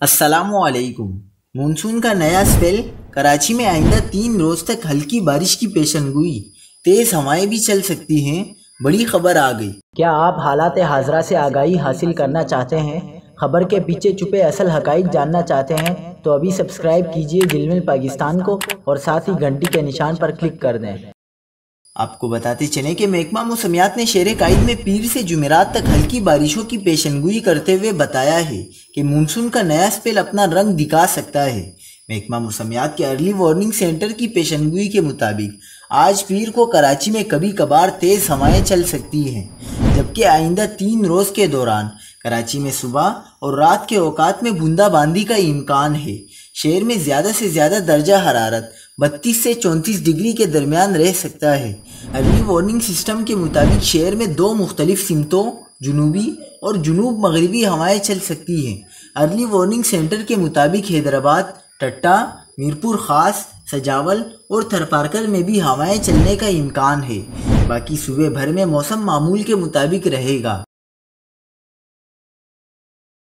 السلام علیکم۔ مونسون کا نیا سپیل کراچی میں آئندہ 3 روز تک ہلکی بارش کی پیشن گوئی، تیز ہوائیں بھی چل سکتی ہیں۔ بڑی خبر آ گئی۔ کیا آپ حالات حاضرہ سے آگاہی حاصل کرنا چاہتے ہیں؟ خبر کے پیچھے چھپے اصل حقائق جاننا چاہتے ہیں تو ابھی سبسکرائب کیجئے دل مل پاکستان کو اور ساتھ ہی گھنٹی کے نشان پر کلک کر دیں۔ آپ کو بتاتے چلیں کہ محکمہ موسمیات نے شہر قائد میں پیر سے جمعرات تک ہلکی بارشوں کی پیشن گوئی کرتے ہوئے بتایا ہے کہ مونسون کا نیا سپیل اپنا رنگ دکھا سکتا ہے۔ محکمہ موسمیات کے ارلی وارننگ سینٹر کی پیشن گوئی کے مطابق آج پیر کو کراچی میں کبھی کبھار تیز ہوائیں چل سکتی ہیں، جبکہ آئندہ 3 روز کے دوران کراچی میں صبح اور رات کے اوقات میں بوندا باندی کا امکان ہے۔ شہر میں زیادہ سے زیادہ درجہ حرارت 32 سے 34 ڈگری کے درمیان رہ سکتا ہے۔ ارلی وارننگ سسٹم کے مطابق شہر میں 2 مختلف سمتوں جنوبی اور جنوب مغربی ہوائیں چل سکتی ہیں۔ ارلی وارننگ سینٹر کے مطابق حیدرآباد، ٹٹا، میرپور خاص، سجاول اور تھرپارکر میں بھی ہوائیں چلنے کا امکان ہے۔ باقی صوبے بھر میں موسم معمول کے مطابق رہے گا۔